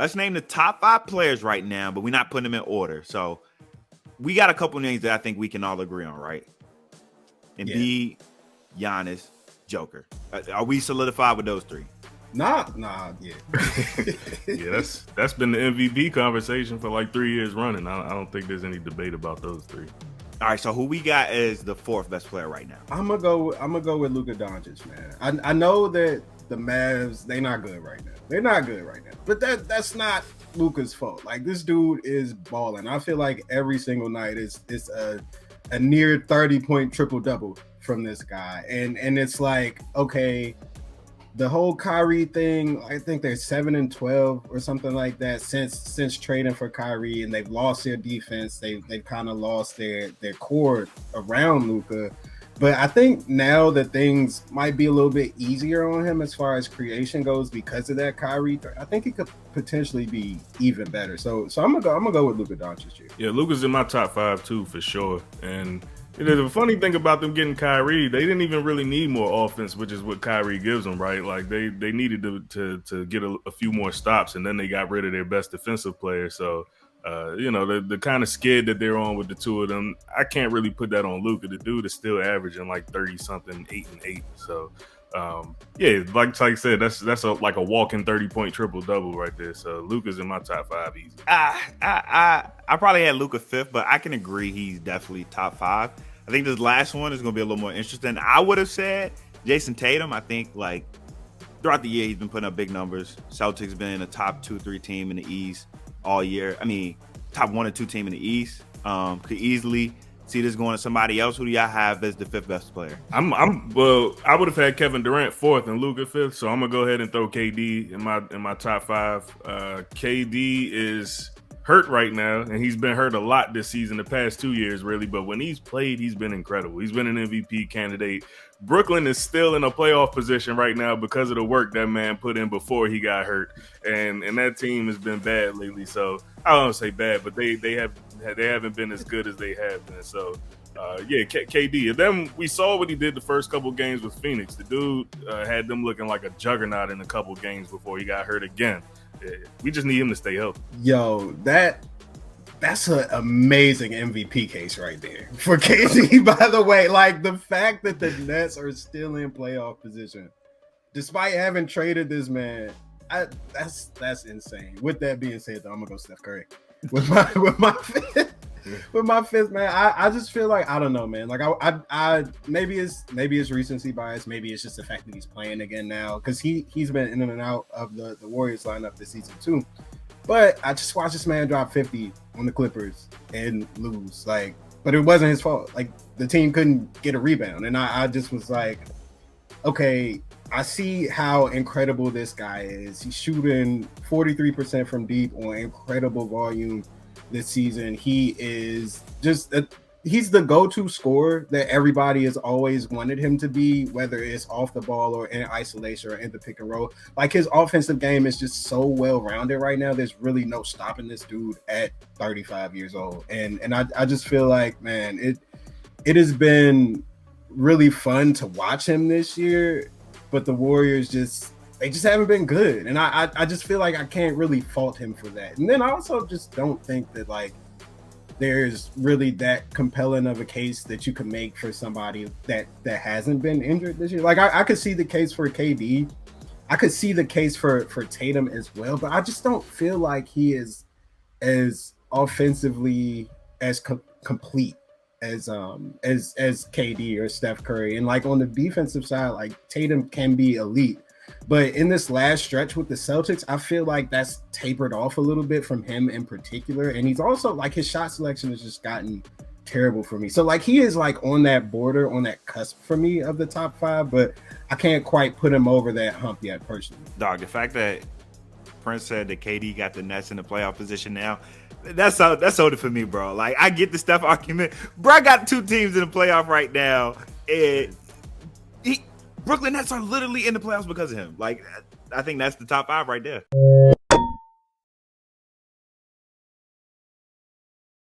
Let's name the top 5 players right now, but we're not putting them in order. So we got a couple names that I think we can all agree on, right? Embiid, Giannis, Joker. Are we solidified with those 3? Yeah. Yeah, that's been the MVP conversation for like 3 years running. I don't think there's any debate about those 3. All right, so who we got as the 4th best player right now? I'm gonna go with Luka Doncic, man. I know that the Mavs, they're not good right now. They're not good right now. But that's not Luka's fault. Like, this dude is balling. I feel like every single night is a near 30-point triple-double from this guy. And it's like, okay, the whole Kyrie thing, I think they're 7-12 or something like that since trading for Kyrie, and they've lost their defense. They've kind of lost their core around Luka. But I think now that things might be a little bit easier on him as far as creation goes because of that Kyrie, I think he could potentially be even better. So I'm gonna go with Luka Doncic here. Yeah, Luka's in my top 5 too, for sure. And the funny thing about them getting Kyrie, they didn't even really need more offense, which is what Kyrie gives them, right? Like they needed to get a few more stops, and then they got rid of their best defensive player. So the kind of skid that they're on with the two of them, I can't really put that on Luka. The dude is still averaging like 30-something, 8 and 8. So like I said, that's like a walking 30-point triple-double right there. So Luka's in my top 5 easy. I probably had Luka 5th, but I can agree he's definitely top 5. I think this last one is going to be a little more interesting. I would have said Jason Tatum. I think like throughout the year he's been putting up big numbers. Celtics been a top 2-3 team in the East all year. I mean, top 1 or 2 team in the East. Could easily see this going to somebody else. Who do y'all have as the 5th best player? Well, I would have had Kevin Durant 4th and Luka 5th, so I'm gonna go ahead and throw KD in my top 5. KD is hurt right now, and he's been hurt a lot this season, the past 2 years, really. But when he's played, he's been incredible. He's been an MVP candidate. Brooklyn is still in a playoff position right now because of the work that man put in before he got hurt, and that team has been bad lately. So I don't say bad, but they haven't been as good as they have been. So KD. And then we saw what he did the first couple games with Phoenix. The dude had them looking like a juggernaut in a couple games before he got hurt again. We just need him to stay healthy. Yo, that's an amazing MVP case right there for KD, by the way. Like, the fact that the Nets are still in playoff position, despite having traded this man, that's insane. With that being said, though, I'm gonna go Steph Curry with my 5th, man. I just feel like, I don't know, man. Like I maybe it's recency bias. Maybe it's just the fact that he's playing again now, because he's been in and out of the Warriors lineup this season too. But I just watched this man drop 50 on the Clippers and lose. Like, but it wasn't his fault. Like, the team couldn't get a rebound, and I just was like, okay, I see how incredible this guy is. He's shooting 43% from deep on incredible volume this season. He is just he's the go-to scorer that everybody has always wanted him to be, whether it's off the ball or in isolation or in the pick and roll. Like, his offensive game is just so well-rounded right now. There's really no stopping this dude at 35 years old. And I just feel like, man, it has been really fun to watch him this year, but the Warriors just haven't been good. And I just feel like I can't really fault him for that. And then I also just don't think that, like, there's really that compelling of a case that you can make for somebody that hasn't been injured this year. Like, I could see the case for KD. I could see the case for Tatum as well, but I just don't feel like he is as offensively as complete as KD or Steph Curry. And like, on the defensive side, like, Tatum can be elite. But in this last stretch with the Celtics, I feel like that's tapered off a little bit from him in particular. And he's also, like, his shot selection has just gotten terrible for me. So, like, he is, like, on that border, on that cusp for me of the top 5, but I can't quite put him over that hump yet, personally. Dog, the fact that Prince said that KD got the Nets in the playoff position now, that's sold it for me, bro. Like, I get the Steph argument. Bro, I got 2 teams in the playoff right now. Brooklyn Nets are literally in the playoffs because of him. Like, I think that's the top 5 right there.